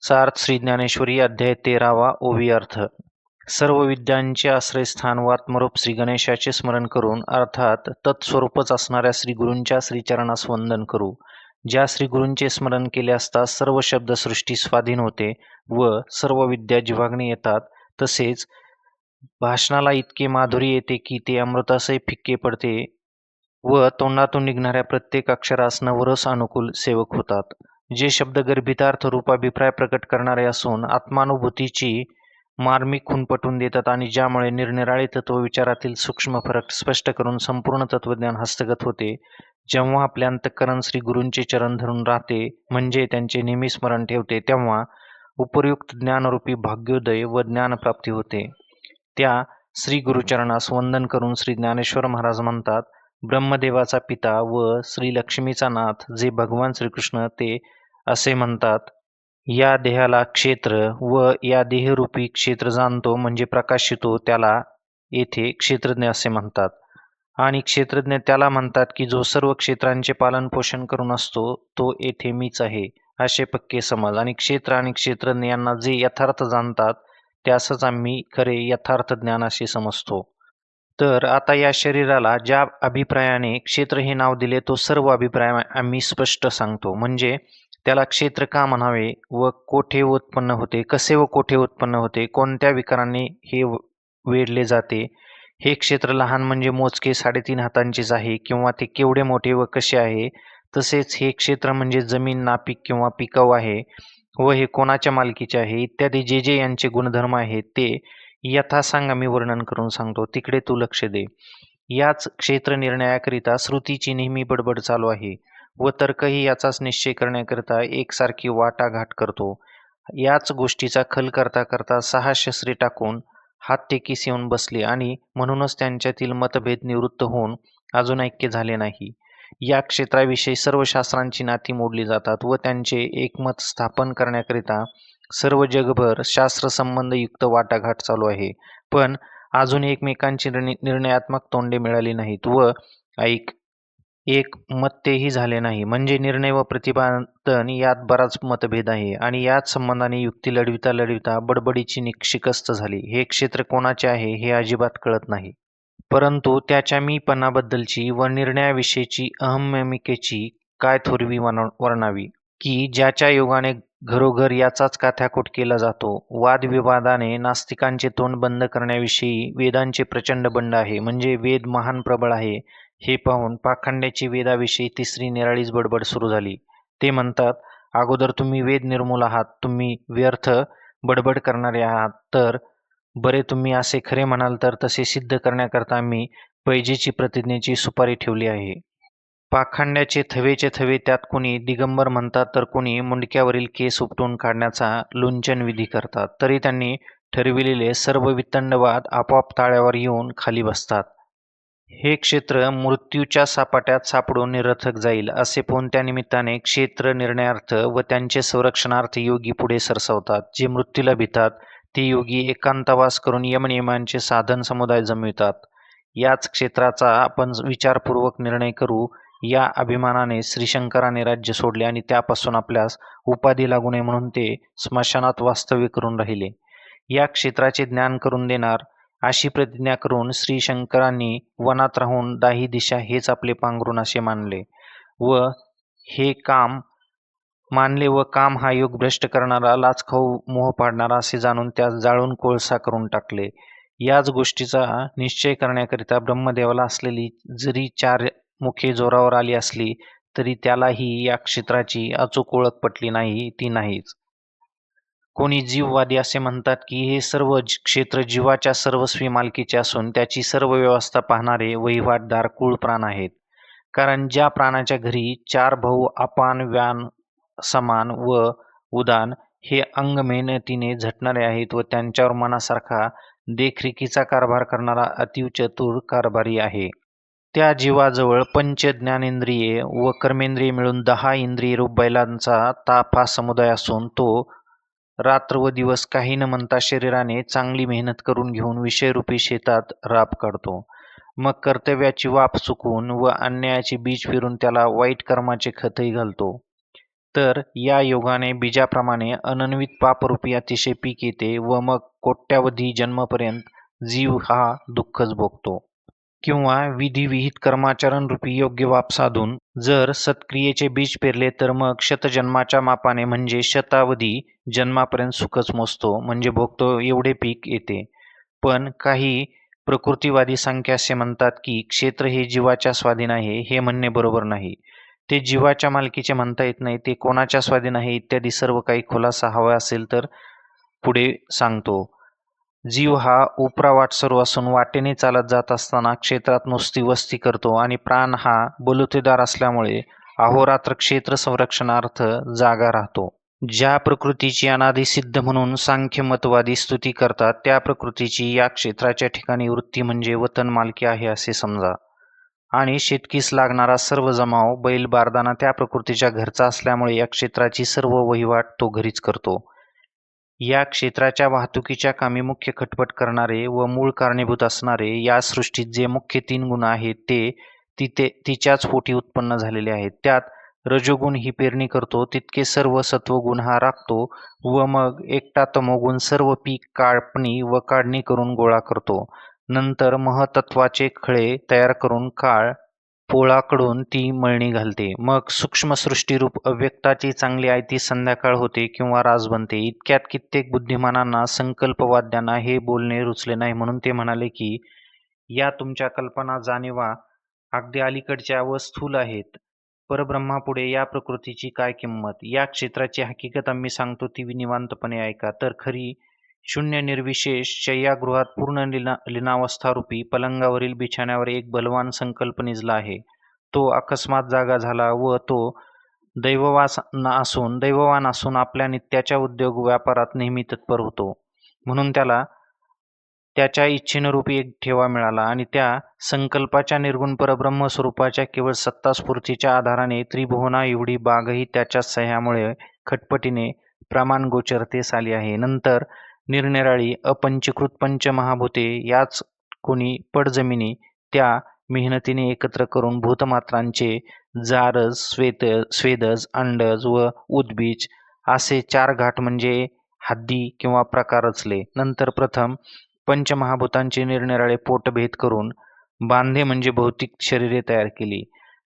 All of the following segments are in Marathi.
सार्थ श्री ज्ञानेश्वरी अध्याय 13वा ओवी अर्थ. सर्व विद्यांचे आश्रयस्थान व आत्मरूप श्री गणेशाचे स्मरण करून अर्थात तत्स्वरूपच असणाऱ्या श्री गुरूंच्या श्रीचरणास वंदन करू. ज्या श्री गुरूंचे स्मरण केले असता सर्व शब्दसृष्टी स्वाधीन होते व सर्व विद्या जिव्हाग्नी येतात, तसेच भाषणाला इतके माधुर्य येते की ते अमृतासही फिक्के पडते व तोंडातून निघणाऱ्या प्रत्येक अक्षरास नवरस अनुकूल सेवक होतात. जे शब्द गर्भितार्थ रूप अभिप्राय प्रकट करणारे असून आत्मानुभूतीची मार्मिक खूण पटवून देतात आणि ज्यामुळे निरनिराळे तत्वविचारातील सूक्ष्म फरक स्पष्ट करून संपूर्ण तत्वज्ञान हस्तगत होते, जेव्हा आपले अंतःकरण श्री गुरूंचे चरण धरून राहते म्हणजे त्यांचे नेहमी स्मरण ठेवते, तेव्हा उपयुक्त ज्ञानरूपी भाग्योदय व ज्ञानप्राप्ती होते. त्या श्री गुरुचरणास वंदन करून श्री ज्ञानेश्वर महाराज म्हणतात, ब्रह्मदेवाचा पिता व श्री लक्ष्मीचा नाथ जे भगवान श्रीकृष्ण ते असे म्हणतात, या देहाला क्षेत्र व या देहरूपी क्षेत्र जाणतो म्हणजे प्रकाशितो त्याला येथे क्षेत्रज्ञ असे म्हणतात. आणि क्षेत्रज्ञ त्याला म्हणतात की जो सर्व क्षेत्रांचे पालन पोषण करून असतो तो येथे मीच आहे असे पक्के समज. आणि क्षेत्र आणि क्षेत्रज्ञ यांना जे यथार्थ जाणतात त्यासच आम्ही खरे यथार्थ ज्ञान असे समजतो. तर आता या शरीराला ज्या अभिप्रायाने क्षेत्र हे नाव दिले तो सर्व अभिप्राय आम्ही स्पष्ट सांगतो. म्हणजे त्याला क्षेत्र का म्हणावे व कोठे उत्पन्न होते, कसे व कोठे उत्पन्न होते, कोणत्या विकाराने हे वेढले जाते. हे क्षेत्र लहान म्हणजे मोजके 3.5 हातांचेच आहे किंवा ते केवढे मोठे व कसे आहे. तसेच हे क्षेत्र म्हणजे जमीन नापीक किंवा पिकाऊ आहे व हे कोणाच्या मालकीचे आहे इत्यादी जे जे यांचे गुणधर्म आहेत ते यथासांग आम्ही वर्णन करून सांगतो. तिकडे तू लक्ष दे. याच क्षेत्र निर्णयाकरिता श्रुतीची नेहमी बडबड चालू आहे व तर्कही याचाच निश्चय करण्याकरिता एकसारखी वाटाघाट करतो. याच गोष्टीचा खल करता करता 6 शस्त्रे टाकून हात टेकीस येऊन बसले आणि म्हणूनच त्यांच्यातील मतभेद निवृत्त होऊन अजून ऐक्य झाले नाही. या क्षेत्राविषयी सर्व शास्त्रांची नाती मोडली जातात व त्यांचे एकमत स्थापन करण्याकरिता सर्व जगभर शास्त्रसंबंधयुक्त वाटाघाट चालू आहे, पण अजून एकमेकांची निर्णयात्मक तोंडे मिळाली नाहीत व एक मत झाले नाही. म्हणजे निर्णय व प्रतिपादन यात बराच मतभेद आहे आणि याच संबंधाने युक्ती लढविता लढविता बडबडीची शिकस्त झाली. हे क्षेत्र कोणाचे आहे हे अजिबात कळत नाही, परंतु त्याच्या मीपणाबद्दलची व निर्णयाविषयीची अहंमिकेची काय थोरवी वर्णावी की ज्याच्या योगाने घरोघर याचाच काथ्याकोट केला जातो. वादविवादाने नास्तिकांचे तोंड बंद करण्याविषयी वेदांचे प्रचंड बंड आहे. म्हणजे वेद महान प्रबळ आहे हे पाहून पाखंड्याची वेदाविषयी तिसरी निराळीच बडबड सुरू झाली. ते म्हणतात, अगोदर तुम्ही वेद निर्मूल आहात, तुम्ही व्यर्थ बडबड करणारे आहात. तर बरे, तुम्ही असे खरे म्हणाल तर तसे सिद्ध करण्याकरता आम्ही पैजेची प्रतिज्ञेची सुपारी ठेवली आहे. पाखंड्याचे थवेचे थवे त्यात कोणी दिगंबर म्हणतात तर कोणी मुंडक्यावरील केस उपटून काढण्याचा लुंचन विधी करतात. तरी त्यांनी ठरविलेले सर्व वितंडवाद आपोआप ताळ्यावर येऊन खाली बसतात. हे क्षेत्र मृत्यूच्या सापाट्यात सापडून निरर्थक जाईल असे पाहून त्या निमित्ताने क्षेत्र निर्णयार्थ व त्यांचे संरक्षणार्थ योगी पुढे सरसावतात. जे मृत्यूला भितात ते योगी एकांतवास करून यमनियमांचे साधन समुदाय जमवितात. याच क्षेत्राचा आपण विचारपूर्वक निर्णय करू या अभिमानाने श्रीशंकराने राज्य सोडले आणि त्यापासून आपल्यास उपाधी लागू नये म्हणून ते स्मशानात वास्तव्य करून राहिले. या क्षेत्राचे ज्ञान करून देणार अशी प्रतिज्ञा करून श्री शंकरांनी वनात राहून 10 दिशा हेच आपले पांघरून असे मानले व हे काम मानले व काम हा योग भ्रष्ट करणारा, लाचखाऊ मोह पाडणारा असे जाणून त्यास जाळून कोळसा करून टाकले. याच गोष्टीचा निश्चय करण्याकरिता ब्रह्मदेवाला असलेली जरी 4 मुखे जोरावर आली असली तरी त्यालाही या क्षेत्राची अचूक ओळख पटली नाही, ती नाहीच. कोणी जीववादी असे म्हणतात की हे सर्व क्षेत्र जीवाच्या सर्वस्वी मालकीचे असून त्याची सर्व व्यवस्था पाहणारे वहिवाटदार कुळप्राण आहेत. कारण ज्या प्राण्याच्या घरी 4 भाऊ अपान, व्यान, समान व उदान हे अंग मेहनतीने झटणारे आहेत व त्यांच्यावर मनासारखा देखरेखीचा कारभार करणारा अतिव चतुर कारभारी आहे. त्या जीवाजवळ पंच ज्ञानेंद्रिये व कर्मेंद्रिये मिळून 10 इंद्रिय रूप बैलांचा ताफा समुदाय असून तो रात्र व दिवस काही न म्हणता शरीराने चांगली मेहनत करून घेऊन विषयरूपी शेतात राब काढतो. मग कर्तव्याची वाफ चुकवून व अन्यायाचे बीज फिरून त्याला वाईट कर्माचे खतही घालतो. तर या योगाने बीजाप्रमाणे अनन्वित पापरूपी अतिशय पीक येते व मग कोट्यावधी जन्मपर्यंत जीव हा दुःखच भोगतो. किंवा विधिविहित कर्माचरण रूपी योग्य वाप साधून जर सत्क्रियेचे बीज पेरले तर मग शतजन्माच्या मापाने म्हणजे शतावधी जन्मापर्यंत सुखच मोजतो म्हणजे भोगतो एवढे पीक येते. पण काही प्रकृतीवादी सांख्य असे म्हणतात की क्षेत्र हे जीवाच्या स्वाधीन आहे. हे म्हणणे बरोबर नाही. ते जीवाच्या मालकीचे म्हणता येत नाही. ते कोणाच्या स्वाधीन आहे इत्यादी सर्व काही खुलासा हवा असेल तर पुढे सांगतो. जीव हा उपरा वाटसरू असून वाटेने चालत जात असताना क्षेत्रात नुसती वस्ती करतो आणि प्राण हा बलुतेदार असल्यामुळे अहोरात्र क्षेत्र संरक्षणार्थ जागा राहतो. ज्या प्रकृतीची अनादी सिद्ध म्हणून सांख्यमतवादी स्तुती करतात त्या प्रकृतीची या क्षेत्राच्या ठिकाणी वृत्ती म्हणजे वतन मालकी आहे असे समजा. आणि शेतकीस लागणारा सर्व जमाव बैल बारदाना त्या प्रकृतीच्या घरचा असल्यामुळे या क्षेत्राची सर्व वहिवाट तो घरीच करतो. या क्षेत्राच्या वाहतुकीच्या कामी मुख्य खटपट करणारे व मूळ कारणीभूत असणारे या सृष्टीत जे मुख्य 3 गुण आहेत ते तिच्याच पोटी उत्पन्न झालेले आहेत. त्यात रजोगुण ही पेरणी करतो तितके सर्व सत्वगुण हा राखतो व मग एकटा तमोगुण सर्व पीक कापणी व काढणी करून गोळा करतो. नंतर महतत्वाचे खळे तयार करून काळ पोळाकडून ती मळणी घालते. मग सूक्ष्मसृष्टीरूप अव्यक्ताची चांगली आयती संध्याकाळ होते किंवा रास बनते. इतक्यात कित्येक बुद्धिमानांना संकल्पवाद्यांना हे बोलणे रुचले नाही म्हणून ते म्हणाले की या तुमच्या कल्पना जाणीवा अगदी अलीकडच्या व स्थूल आहेत. परब्रह्मापुढे या प्रकृतीची काय किंमत. या क्षेत्राची हकीकत आम्ही सांगतो ती निवांतपणे ऐका. तर खरी शून्य निर्विशेष शय्यागृहात पूर्ण लीनावस्थारूपी पलंगावरील बिछाण्यावर एक बलवान संकल्प निजला आहे. तो अकस्मात जागा झाला व तो दैववान असून आपल्या नित्याच्या उद्योग व्यापारात नेहमी तत्पर होतो. म्हणून त्याला त्याच्या इच्छेनुरूपी एक ठेवा मिळाला आणि त्या संकल्पाच्या निर्गुण परब्रह्म स्वरूपाच्या केवळ सत्तास्फूर्तीच्या आधाराने त्रिभुवना एवढी बागही त्याच्या सह्यामुळे खटपटीने प्रमाणगोचरतेस आली आहे. नंतर निरनिराळी अपंचीकृत पंचमहाभूते याच कोणी पडजमिनी त्या मेहनतीने एकत्र करून भूतमात्रांचे जारज, स्वेदज, अंडज व उद्बीज असे 4 घाट म्हणजे हद्दी किंवा प्रकार रचले. नंतर प्रथम पंचमहाभूतांचे निरनिराळे पोटभेद करून बांधे म्हणजे भौतिक शरीरे तयार केली.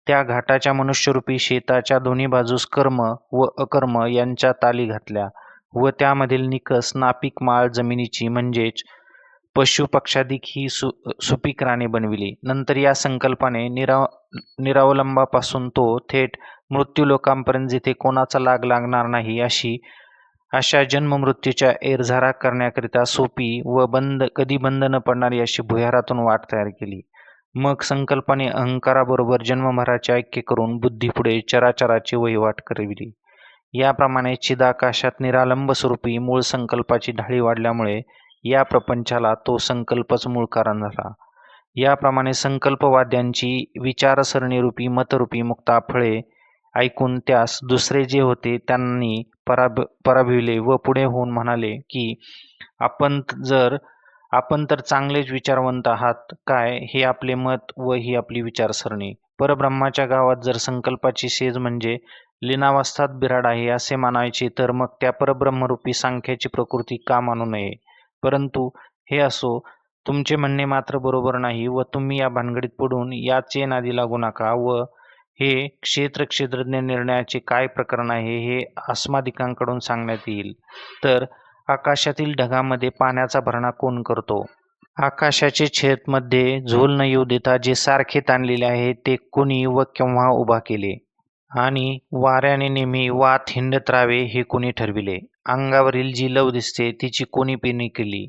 त्या घाटाच्या मनुष्यरूपी शेताच्या दोन्ही बाजूस कर्म व अकर्म यांच्या ताली घातल्या व त्यामधील निकस नापिक माळ जमिनीची म्हणजेच पशुपक्षादिक ही सुपीक राने बनविली. नंतर या संकल्पाने निरावलंबापासून तो थेट मृत्यूलोकांपर्यंत जिथे कोणाचा लागणार नाही अशा जन्ममृत्यूच्या एरझारा करण्याकरिता सोपी व कधी बंद न पडणारी अशी भुयारातून वाट तयार केली. मग संकल्पाने अहंकाराबरोबर जन्मभराचे ऐक्य करून बुद्धीपुढे चराचराची वहिवाट करविली. याप्रमाणे चिदाकाशात निरालंब स्वरूपी मूळ संकल्पाची ढाळी वाढल्यामुळे या प्रपंचाला तो संकल्पच मूळ कारण झाला. याप्रमाणे संकल्पवाद्यांची विचारसरणीरूपी मतरूपी मुक्ताफळे ऐकून त्यास दुसरे जे होते त्यांनी पराभिवले व पुढे होऊन म्हणाले की आपण तर चांगलेच विचारवंत आहात काय हे आपले मत व ही आपली विचारसरणी. परब्रह्माच्या गावात जर संकल्पाची सेज म्हणजे लीनावस्थात बिराड आहे असे मानायचे तर मग त्या परब्रह्मरूपी सांख्याची प्रकृती का मानू नये. परंतु हे असो, तुमचे म्हणणे मात्र बरोबर नाही व तुम्ही या भानगडीत पडून याचे नादी लागू नका व हे क्षेत्रज्ञ निर्णयाचे काय प्रकरण आहे हे अस्मादिकांकडून सांगण्यात येईल. तर आकाशातील ढगामध्ये पाण्याचा भरणा कोण करतो. आकाशाचे छेदमध्ये झोल न येऊ देता जे सारखे ताणलेले आहे ते कोणी व केव्हा उभा केले आणि वाऱ्याने नेहमी वात हिंडत राहावे हे कोणी ठरविले. अंगावरील जी लव दिसते तिची कोणी पेरणी केली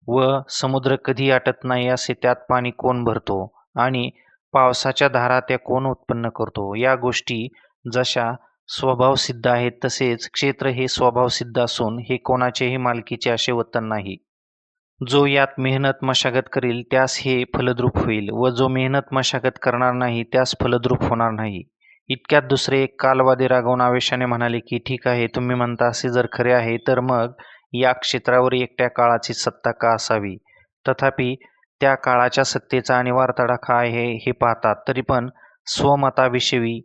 व समुद्र कधी आटत नाही असे त्यात पाणी कोण भरतो आणि पावसाच्या धारा त्या कोण उत्पन्न करतो. या गोष्टी जशा स्वभावसिद्ध आहेत तसेच क्षेत्र हे स्वभावसिद्ध असून हे कोणाचेही मालकीचे असे वतन नाही. जो यात मेहनत मशागत करील त्यास हे फलद्रूप होईल व जो मेहनत मशागत करणार नाही त्यास फलद्रूप होणार नाही. इतक्यात दुसरे एक कालवादी रागावून आवेशाने म्हणाले की ठीक आहे, तुम्ही म्हणता असे जर खरे आहे तर मग या क्षेत्रावर एकट्या काळाची सत्ता का असावी. तथापि त्या काळाच्या सत्तेचा अनिवार्य तडाखा आहे हे पाहतात. तरी पण स्वमताविषयी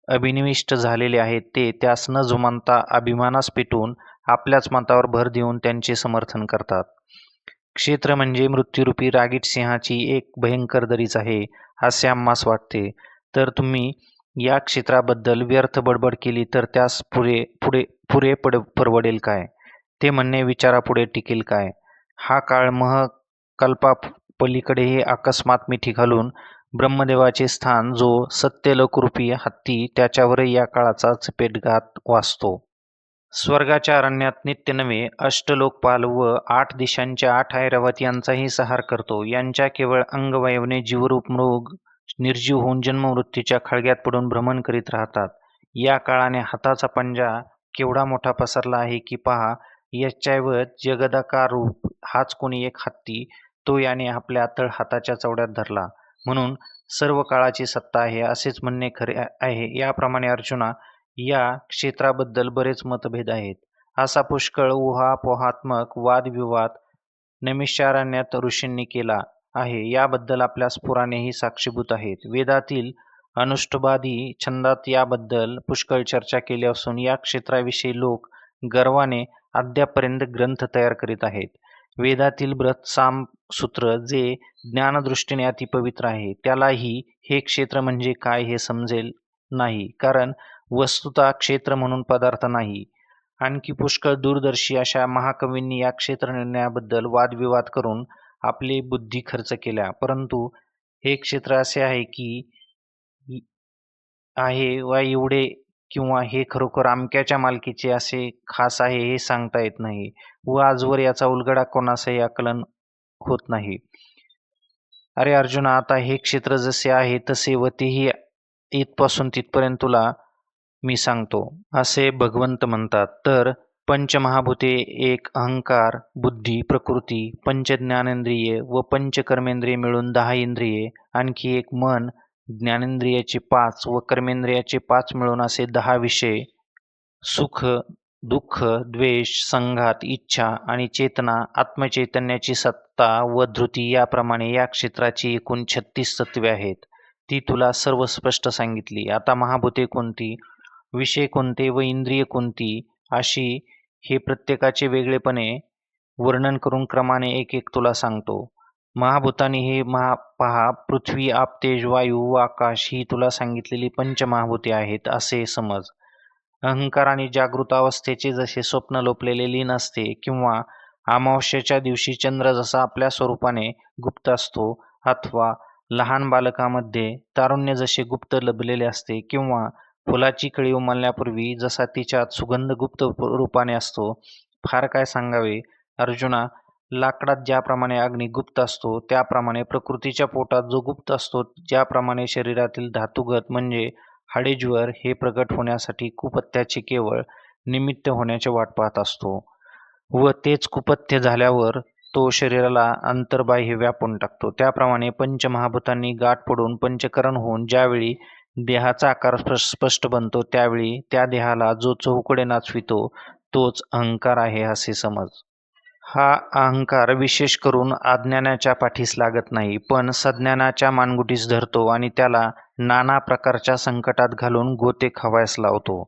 अभिनिविष्ट झालेले आहेत ते त्यास न जुमानता अभिमानास पेटून आपल्याच मतावर भर देऊन त्यांचे समर्थन करतात. क्षेत्र म्हणजे मृत्यूरूपी रागीट सिंहाची एक भयंकर दरीच आहे असे आम्हास वाटते. तर तुम्ही या क्षेत्राबद्दल व्यर्थ बडबड केली तर त्यास पुरे परवडेल काय? ते म्हणणे विचारापुढे टिकेल काय? हा काळ कल्पापलीकडेही अकस्मात मिठी घालून ब्रह्मदेवाचे स्थान जो सत्यलोकरूपी हत्ती त्याच्यावरही या काळाचा चपेटघात वाचतो. स्वर्गाच्या अरण्यात नित्य नवे अष्टलोकपाल व 8 दिशांच्या 8 ऐरावत यांचाही संहार करतो. यांच्या केवळ अंगवयवने जीवरूप मृग निर्जीव होऊन जन्ममृत्यूच्या खळग्यात पडून भ्रमण करीत राहतात. या काळाने हाताचा पंजा केवढा मोठा पसरला आहे की पहा. याच्याऐवज जगदाकार रूप हाच कोणी एक हत्ती तो याने आपल्या तळहाताच्या चवड्यात धरला म्हणून सर्व काळाची सत्ता आहे असेच म्हणणे खरे आहे. याप्रमाणे अर्जुना या क्षेत्राबद्दल बरेच मतभेद आहेत. असा पुष्कळ ऊहापोहात्मक वादविवाद नैमिषारण्यात ऋषींनी केला आहे. याबद्दल आपल्यास पुराणेही साक्षीभूत आहेत. वेदातील अनुष्टुबादी छंदात याबद्दल पुष्कळ चर्चा केली असून या क्षेत्राविषयी लोक गर्वाने अद्यापर्यंत ग्रंथ तयार करीत आहेत. वेदातील बृहत्साम सूत्र जे ज्ञानदृष्टीने अतिपवित्र आहे त्यालाही हे क्षेत्र म्हणजे काय हे समजेल नाही, कारण वस्तुतः क्षेत्र म्हणून पदार्थ नाही. आणखी पुष्कळ दूरदर्शी अशा महाकवींनी या क्षेत्र निर्णयाबद्दल वादविवाद करून आपली बुद्धी खर्च केल्या, परंतु हे क्षेत्र असे आहे की आहे वा एवढे किंवा हे खरोखर अमक्याच्या मालकीचे असे खास आहे हे सांगता येत नाही व आजवर याचा उलगडा कोणासही आकलन होत नाही. अरे अर्जुना, आता हे क्षेत्र जसे आहे तसे व तेही इथपासून तिथपर्यंत तुला मी सांगतो असे भगवंत म्हणतात. तर पंचमहाभूते एक अहंकार, बुद्धी, प्रकृती, पंचज्ञानेंद्रिये व पंचकर्मेंद्रिये मिळून 10 इंद्रिये, आणखी एक मन, ज्ञानेंद्रियाचे 5 व कर्मेंद्रियाचे 5 मिळून असे 10 विषय, सुख, दुःख, द्वेष, संघात, इच्छा आणि चेतना, आत्मचैतन्याची सत्ता व धृती याप्रमाणे या क्षेत्राची एकूण 36 तत्वे आहेत. ती तुला सर्व स्पष्ट सांगितली. आता महाभूते कोणती, विषय कोणते व इंद्रिय कोणती अशी हे प्रत्येकाचे वेगळेपणे वर्णन करून क्रमाने एक एक तुला सांगतो. महाभूतांनी हे पहा, पृथ्वी, आप, तेज, वायू व आकाश ही तुला सांगितलेली पंचमहाभूते आहेत असे समज. अहंकार आणि जागृत अवस्थेचे जसे स्वप्न लोपलेले लीन असते किंवा अमावस्येच्या दिवशी चंद्र जसा आपल्या स्वरूपाने गुप्त असतो, अथवा लहान बालकामध्ये तारुण्य जसे गुप्त लभलेले असते, किंवा फुलाची कळी उमलण्यापूर्वी जसा तिच्यात सुगंध गुप्त रूपाने असतो. फार काय सांगावे अर्जुना, लाकडात ज्याप्रमाणे अग्नी गुप्त असतो त्याप्रमाणे प्रकृतीच्या पोटात जो गुप्त असतो, ज्याप्रमाणे शरीरातील धातुगत म्हणजे हाडेज्वर हे प्रगट होण्यासाठी कुपथ्याचे केवळ निमित्त होण्याचे वाट पाहत असतो व तेच कुपथ्य झाल्यावर तो शरीराला अंतर्बाह्य व्यापून टाकतो, त्याप्रमाणे पंचमहाभूतांनी गाठ पडून पंचकरण होऊन ज्यावेळी देहाचा आकार स्पष्ट बनतो त्यावेळी त्या देहाला जो चहूकडे नाचवितो तोच अहंकार आहे असे समज. हा अहंकार विशेष करून अज्ञानाच्या पाठीस लागत नाही, पण सज्ञानाच्या मानगुटीस धरतो आणि त्याला नाना प्रकारच्या संकटात घालून गोते खवायस लावतो.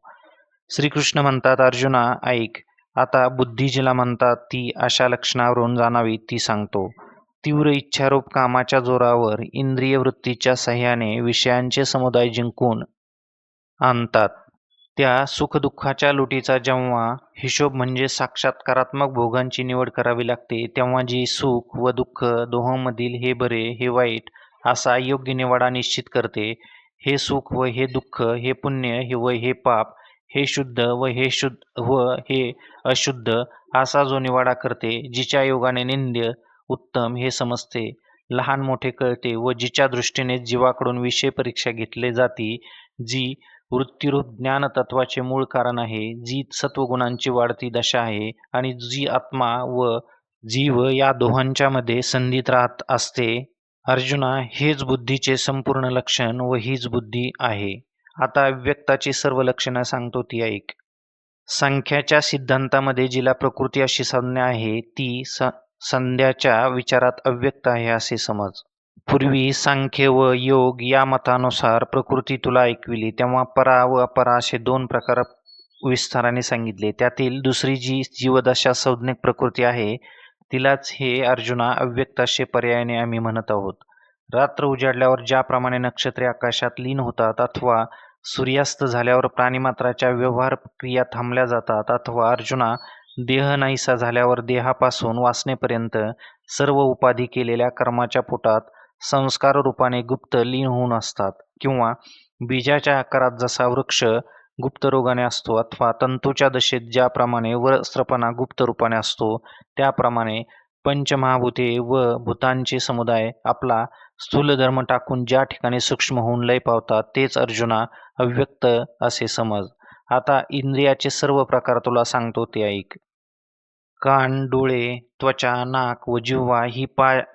श्रीकृष्ण म्हणतात, अर्जुना ऐक, आता बुद्धी जिला म्हणतात ती अशा लक्षणावरून जाणावी ती सांगतो. तीव्र इच्छारूप कामाच्या जोरावर इंद्रिय वृत्तीच्या सहाय्याने विषयांचे समुदाय जिंकून आणतात. त्या सुखदुःखाच्या लुटीचा जेव्हा हिशोब म्हणजे साक्षात्कारात्मक भोगांची निवड करावी लागते, तेव्हा जी सुख व दुःख दोहोंमधील हे बरे हे वाईट असा योग्य निवाडा निश्चित करते, हे सुख व हे दुःख, हे पुण्य व हे पाप, हे शुद्ध व हे अशुद्ध असा जो निवाडा करते, जिच्या योगाने निंद्य उत्तम हे समजते, लहान मोठे कळते व जिच्या दृष्टीने जीवाकडून विषय परीक्षा घेतली जाते, जी वृत्तिरूप ज्ञान तत्वाचे मूळ कारण आहे, जी सत्वगुणांची वाढती दशा आहे आणि जी आत्मा व जीव या दोहांच्या मध्ये संधित राहत असते. अर्जुना, हेच बुद्धीचे संपूर्ण लक्षण व हीच बुद्धी आहे. आता अव्यक्ताची सर्व लक्षणं सांगतो ती ऐक. संख्याच्या सिद्धांतामध्ये जिला प्रकृती अशी संज्ञा आहे ती संध्याच्या विचारात अव्यक्त आहे असे समज. पूर्वी सांख्य व योग या मतानुसार प्रकृती तुला ऐकविली, तेव्हा परा व अपरा असे दोन प्रकार विस्ताराने सांगितले. त्यातील दुसरी जी जीवदशा संज्ञक प्रकृती आहे, तिलाच हे अर्जुना अव्यक्त असे पर्यायाने आम्ही म्हणत आहोत. रात्र उजाडल्यावर ज्याप्रमाणे नक्षत्रे आकाशात लीन होतात, अथवा सूर्यास्त झाल्यावर प्राणीमात्राच्या व्यवहार क्रिया थांबल्या जातात, अथवा अर्जुना देह नाहीसा झाल्यावर देहापासून वासनेपर्यंत सर्व उपाधी केलेल्या कर्माच्या पोटात संस्कार रूपाने गुप्त लीन होऊन असतात, किंवा बीजाच्या आकारात जसा वृक्ष गुप्त रोगाने असतो, अथवा तंतूच्या दशेत ज्याप्रमाणे वस्त्रपणा गुप्त रूपाने असतो, त्याप्रमाणे पंचमहाभूते व भूतांचे समुदाय आपला स्थूल धर्म टाकून ज्या ठिकाणी सूक्ष्म होऊन लय पावतात, तेच अर्जुना अव्यक्त असे समज. आता इंद्रियाचे सर्व प्रकार तुला सांगतो ते ऐक. कान, डोळे, त्वचा, नाक व जिव्हा ही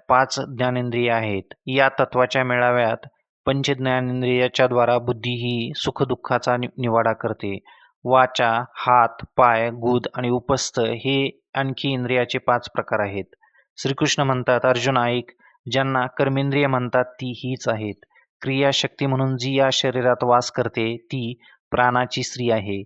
पाच ज्ञानेंद्रिये आहेत. या तत्वाच्या मेळाव्यात पंचज्ञानेंद्रियाच्या द्वारा बुद्धी ही सुखदुःखाचा निवाडा करते. वाचा, हात, पाय, गुद आणि उपस्थ हे आणखी इंद्रियाचे 5 प्रकार आहेत. श्रीकृष्ण म्हणतात, अर्जुन ऐक, ज्यांना कर्मेंद्रिय म्हणतात ती हीच आहेत. क्रियाशक्ती म्हणून जी या शरीरात वास करते ती प्राणाची स्त्री आहे.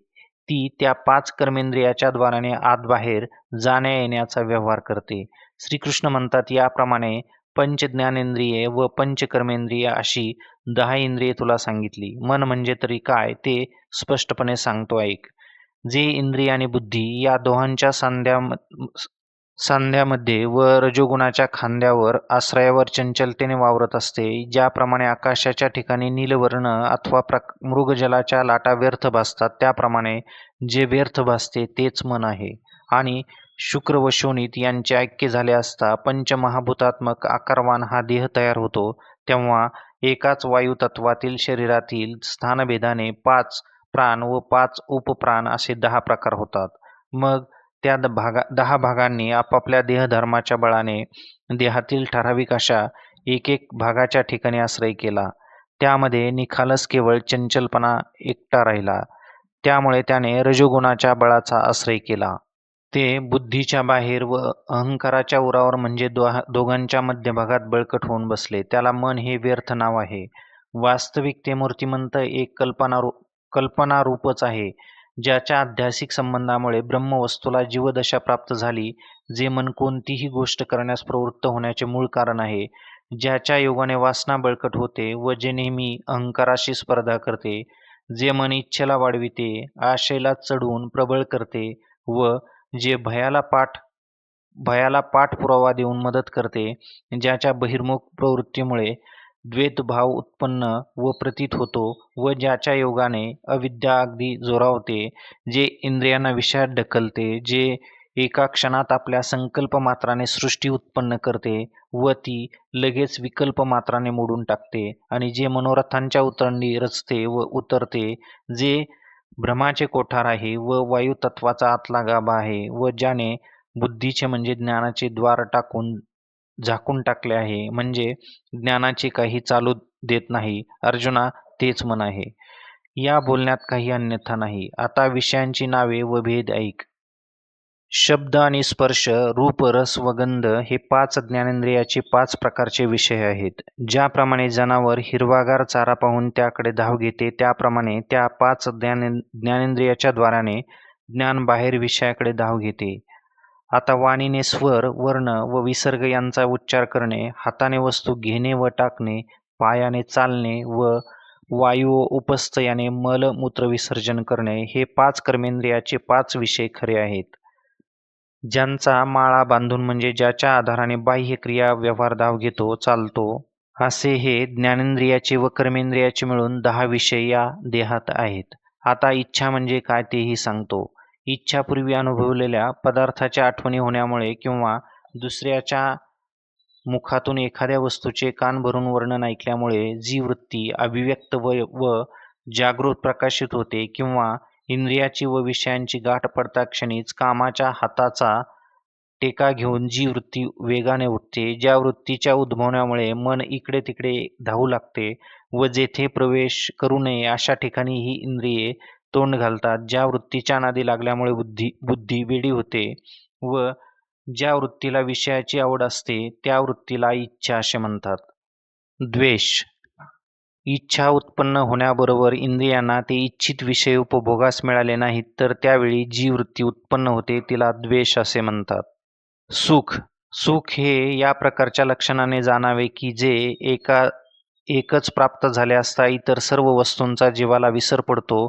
ती त्या 5 कर्मेंद्रियाच्या द्वाराने आत बाहेर जाण्या येण्याचा व्यवहार करते. श्रीकृष्ण म्हणतात, याप्रमाणे पंचज्ञानेंद्रिये व पंचकर्मेंद्रिये अशी 10 इंद्रिये तुला सांगितली. मन म्हणजे तरी काय ते स्पष्टपणे सांगतो ऐक. जे इंद्रिय आणि बुद्धी या दोहांच्या सांध्यामध्ये व रजोगुणाच्या खांद्यावर आश्रयावर चंचलतेने वावरत असते, ज्याप्रमाणे आकाशाच्या ठिकाणी नीलवर्ण अथवा मृगजलाच्या लाटा व्यर्थ भासतात, त्याप्रमाणे जे व्यर्थ भासते तेच मन आहे. आणि शुक्र व शोणित यांचे ऐक्य झाले असता पंचमहाभूतात्मक आकारवान हा देह तयार होतो, तेव्हा एकाच वायुतत्वातील शरीरातील स्थानभेदाने 5 प्राण व 5 उपप्राण असे 10 प्रकार होतात. मग त्या 10 भागांनी आपापल्या देहधर्माच्या बळाने देहातील ठराविक अशा एक भागाच्या ठिकाणी आश्रय केला. त्यामध्ये निखालस केवळ चंचलपणा एकटा राहिला. त्यामुळे त्याने रजोगुणाच्या बळाचा आश्रय केला. ते बुद्धीच्या बाहेर व अहंकाराच्या उरावर म्हणजे दोघांच्या मध्यभागात बळकट होऊन बसले. त्याला मन हे व्यर्थ नाव आहे. वास्तविक ते मूर्तिमंत एक कल्पनारूपच आहे, ज्याच्या अध्यासिक संबंधामुळे ब्रह्मवस्तूला जीवदशा प्राप्त झाली. जे मन कोणतीही गोष्ट करण्यास प्रवृत्त होण्याचे मूळ कारण आहे, ज्याच्या योगाने वासना बळकट होते व जे नेहमी अहंकाराशी स्पर्धा करते, जे मन इच्छेला वाढविते, आशेला चढवून प्रबळ करते व जे भयाला पाठपुरावा देऊन मदत करते, ज्याच्या बहिर्मुख प्रवृत्तीमुळे द्वैतभाव उत्पन्न व प्रतीत होतो व ज्याच्या योगाने अविद्या अगदी जोरावते, जे इंद्रियांना विषयात ढकलते, जे एका क्षणात आपल्या संकल्प मात्राने सृष्टी उत्पन्न करते व ती लगेच विकल्प मात्राने मोडून टाकते, आणि जे मनोरथांच्या उतरंडी रचते व उतरते, जे भ्रमाचे कोठार आहे व वायुतत्वाचा आतला गाभा आहे व ज्याने बुद्धीचे म्हणजे ज्ञानाचे द्वार झाकून टाकले आहे, म्हणजे ज्ञानाचे काही चालू देत नाही. अर्जुना, तेच मन आहे. या बोलण्यात काही अन्यथा नाही. आता विषयांची नावे व भेद ऐक. शब्द आणि स्पर्श, रूप, रस व गंध हे 5 ज्ञानेंद्रियाचे 5 प्रकारचे विषय आहेत. ज्याप्रमाणे जनावर हिरवागार चारा पाहून त्याकडे धाव घेते, त्याप्रमाणे त्या 5 ज्ञानेंद्रियाच्या द्वाराने ज्ञान बाहेर विषयाकडे धाव घेते. आता वाणीने स्वर, वर्ण व विसर्ग यांचा उच्चार करणे, हाताने वस्तू घेणे व टाकणे, पायाने चालणे व वायू व उपस्थ याने मलमूत्र विसर्जन करणे, हे 5 कर्मेंद्रियाचे 5 विषय खरे आहेत. ज्यांचा माळा बांधून म्हणजे ज्याच्या आधाराने बाह्य क्रिया व्यवहार धाव घेतो, चालतो, असे हे ज्ञानेंद्रियाचे व कर्मेंद्रियाचे मिळून 10 विषय या देहात आहेत. आता इच्छा म्हणजे काय तेही सांगतो. इच्छा पूर्वी अनुभवलेल्या पदार्थाच्या आठवणी होण्यामुळे किंवा दुसऱ्याच्या मुखातून एखाद्या वस्तूचे कान भरून वर्णन ऐकल्यामुळे जी वृत्ती अभिव्यक्त व जागृत प्रकाशित होते, किंवा इंद्रियाची व विषयांची गाठ पडता क्षणीच कामाच्या हाताचा टेका घेऊन जी वृत्ती वेगाने उठते, ज्या वृत्तीच्या उद्भवण्यामुळे मन इकडे तिकडे धावू लागते व जेथे प्रवेश करू नये अशा ठिकाणी ही इंद्रिये तोंड घालतात, ज्या वृत्तीच्या नादी लागल्यामुळे बुद्धी वेडी होते व ज्या वृत्तीला विषयाची आवड असते त्या वृत्तीला इच्छा असे म्हणतात. द्वेष. इच्छा उत्पन्न होण्याबरोबर इंद्रियांना ते इच्छित विषय उपभोगास मिळाले नाहीत तर त्यावेळी जी वृत्ती उत्पन्न होते तिला द्वेष असे म्हणतात. सुख. सुख हे या प्रकारच्या लक्षणाने जाणावे की जे एकच प्राप्त झाले असता इतर सर्व वस्तूंचा जीवाला विसर पडतो,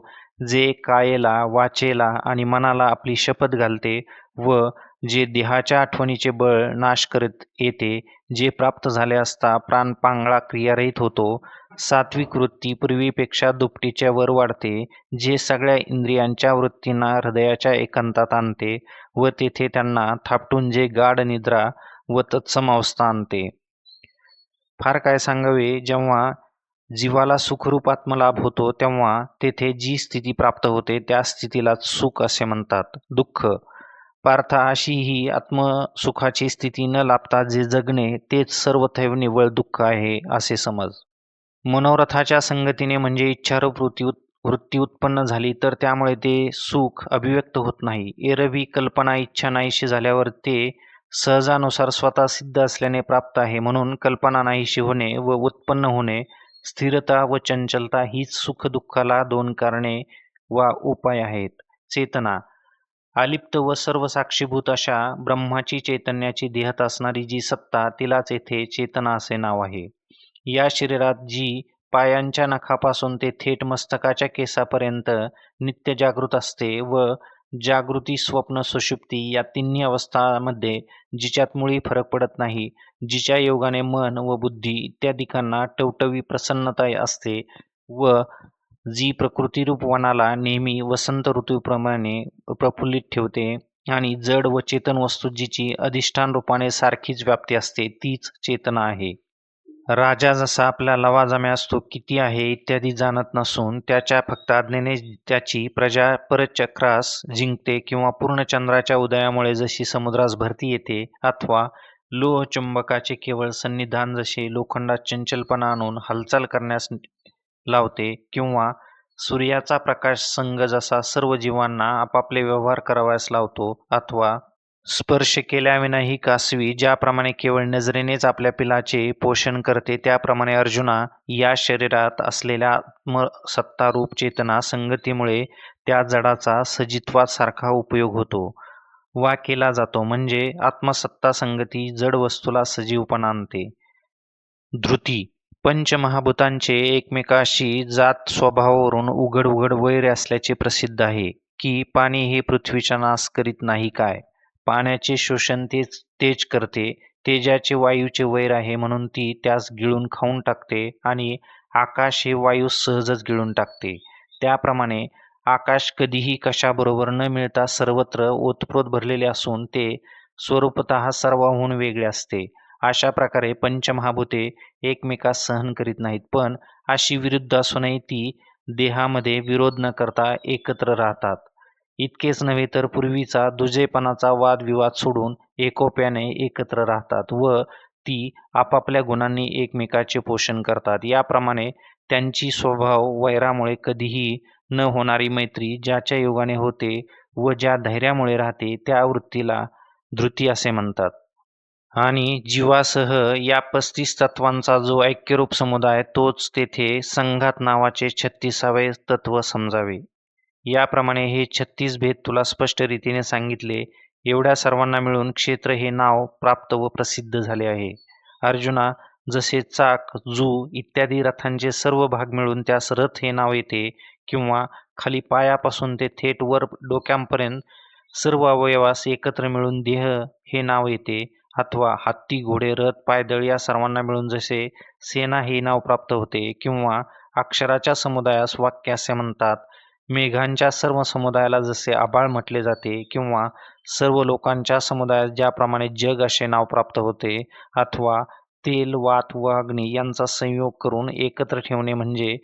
जे कायेला, वाचेला आणि मनाला आपली शपथ घालते व जे देहाच्या आठवणीचे बळ नाश करीत येते, जे प्राप्त झाले असता प्राण पांगळा क्रियारहित होतो. सात्विक वृत्ती पूर्वीपेक्षा दुपटीच्या वर वाढते, जे सगळ्या इंद्रियांच्या वृत्तींना हृदयाच्या एकांतात आणते व तेथे त्यांना थापटून जे गाढ निद्रा व तत्सम अवस्था आणते. फार काय सांगावे, जेव्हा जीवाला सुखरूप आत्मलाभ होतो तेव्हा तेथे जी स्थिती प्राप्त होते त्या स्थितीलाच सुख असे म्हणतात. दुःख. पार्था, अशी ही आत्मसुखाची स्थिती न लाभता जे जगणे तेच सर्वथैव निव्वळ दुःख आहे असे समज. मनोरथाच्या संगतीने म्हणजे इच्छारूप वृत्ती उत्पन्न झाली तर त्यामुळे ते सुख अभिव्यक्त होत नाही. एरवी कल्पना इच्छा नाहीशी झाल्यावर ते सहजानुसार स्वतः सिद्ध असल्याने प्राप्त आहे, म्हणून कल्पना नाहीशी होणे व उत्पन्न होणे, स्थिरता व चंचलता हीच सुख दुःखाला दोन कारणे वा उपाय आहेत. चेतना. अलिप्त व सर्व साक्षीभूत अशा ब्रह्माची चैतन्याची देहत असणारी जी सत्ता तिलाच येथे चेतना असे नाव आहे. या शरीरात जी पायांच्या नखापासून ते थेट मस्तकाच्या केसापर्यंत नित्य जागृत असते व जागृती, स्वप्न, सुषुप्ती या तिन्ही अवस्थांमध्ये जिच्यात मुळी फरक पडत नाही, जिच्या योगाने मन व बुद्धी इत्यादिकांना टवटवी प्रसन्नता असते व जी प्रकृतिरूप वनाला नेहमी वसंत ऋतूप्रमाणे प्रफुल्लित ठेवते आणि जड व चेतन वस्तू जिची अधिष्ठान रूपाने सारखीच व्याप्ती असते तीच चेतना आहे. राजा जसा आपल्या लवाजम्यास तो किती आहे इत्यादी जाणत नसून त्याच्या फक्त आज्ञेने त्याची प्रजा परचक्रास जिंकते किंवा पूर्ण चंद्राच्या उदयामुळे जशी समुद्रास भरती येते अथवा लोहचुंबकाचे केवळ सन्निधान जसे लोखंडात चंचलपणा आणून हालचाल करण्यास लावते किंवा सूर्याचा प्रकाश संग जसा सर्व जीवांना आपापले व्यवहार करावयास लावतो अथवा स्पर्श केल्याविनाही कासवी ज्याप्रमाणे केवळ नजरेनेच आपल्या पिलाचे पोषण करते त्याप्रमाणे अर्जुना, या शरीरात असलेल्या आत्मसत्तारूप चेतना संगतीमुळे त्या जडाचा सजित्वात सारखा उपयोग होतो वा केला जातो, म्हणजे आत्मसत्ता संगती जड वस्तूला सजीवपणा आणते. धृती. पंचमहाभूतांचे एकमेकाशी जात स्वभावावरून उघड उघड वैर असल्याचे प्रसिद्ध आहे की पाणी हे पृथ्वीचा नाश करीत नाही काय, पाण्याचे शोषण तेज करते, तेजाचे वायूचे वैर आहे म्हणून ती त्यास गिळून खाऊन टाकते आणि आकाश हे वायू सहजच गिळून टाकते. त्याप्रमाणे आकाश कधीही कशाबरोबर न मिळता सर्वत्र ओतप्रोत भरलेले असून ते स्वरूपतः सर्वाहून वेगळे असते. अशा प्रकारे पंचमहाभूते एकमेकास सहन करीत नाहीत, पण अशी विरुद्ध असूनही ती देहामध्ये विरोध न करता एकत्र राहतात. इतकेच नव्हे तर पूर्वीचा दुजेपणाचा वादविवाद सोडून एकोप्याने एकत्र राहतात व ती आपापल्या गुणांनी एकमेकाचे पोषण करतात. याप्रमाणे त्यांची स्वभाव वैरामुळे कधीही न होणारी मैत्री ज्याच्या योगाने होते व ज्या धैर्यामुळे राहते त्या वृत्तीला धृती असे म्हणतात. आणि जीवासह या 35 तत्वांचा जो ऐक्यरूप समुदाय तोच तेथे संघात नावाचे 36वे तत्व समजावे. याप्रमाणे हे 36 भेद तुला स्पष्ट रीतीने सांगितले. एवढ्या सर्वांना मिळून क्षेत्र हे नाव प्राप्त व प्रसिद्ध झाले आहे. अर्जुना, जसे चाक, जू इत्यादी रथांचे सर्व भाग मिळून त्यास रथ हे नाव येते किंवा खाली पायापासून ते थेट वर डोक्यांपर्यंत सर्व अवयवास एकत्र मिळून देह हे नाव येते, अथवा हत्ती, घोडे, रथ, पायदळ या सर्वांना मिळून जसे सेना हे नाव प्राप्त होते किंवा अक्षराच्या समुदायास वाक्य असे म्हणतात, मेघांच्या सर्व समुदायाला जसे आभाळ म्हटले जाते किंवा सर्व लोकांच्या समुदायास ज्याप्रमाणे जग असे नाव प्राप्त होते, अथवा तेल, वात व अग्नी यांचा संयोग करून एकत्र ठेवणे म्हणजे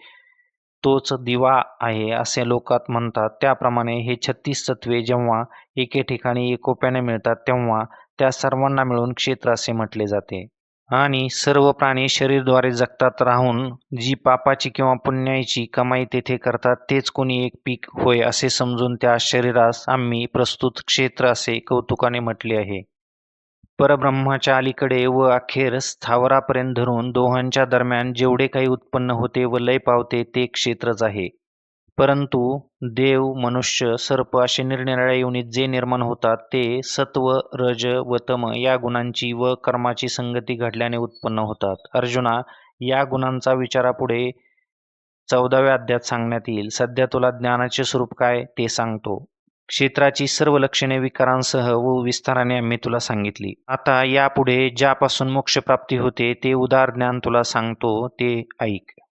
तोच दिवा आहे असे लोकात म्हणतात, त्याप्रमाणे हे 36 तत्वे जेव्हा एके ठिकाणी एकोप्याने मिळतात तेव्हा त्या सर्वांना मिळून क्षेत्र असे म्हटले जाते. आणि सर्व प्राणी शरीरद्वारे जगतात राहून जी पापाची किंवा पुण्याची कमाई तेथे करतात तेच कोणी एक पीक होय असे समजून त्या शरीरास आम्ही प्रस्तुत क्षेत्र असे कौतुकाने म्हटले आहे. परब्रह्माच्या अलीकडे व अखेर स्थावरापर्यंत धरून दोहांच्या दरम्यान जेवढे काही उत्पन्न होते व लय पावते ते क्षेत्रच आहे. परंतु देव, मनुष्य, सर्प असे निरनिराळ्या योनीत जे निर्माण होतात ते सत्व, रज व तम या गुणांची व कर्माची संगती घडल्याने उत्पन्न होतात. अर्जुना, या गुणांचा विचारापुढे 14व्या अध्यायात सांगण्यात येईल. सध्या तुला ज्ञानाचे स्वरूप काय ते सांगतो. क्षेत्राची सर्व लक्षणे विकारांसह व विस्ताराने आम्ही तुला सांगितली. आता यापुढे ज्यापासून मोक्षप्राप्ती होते ते उदार ज्ञान तुला सांगतो, ते ऐक.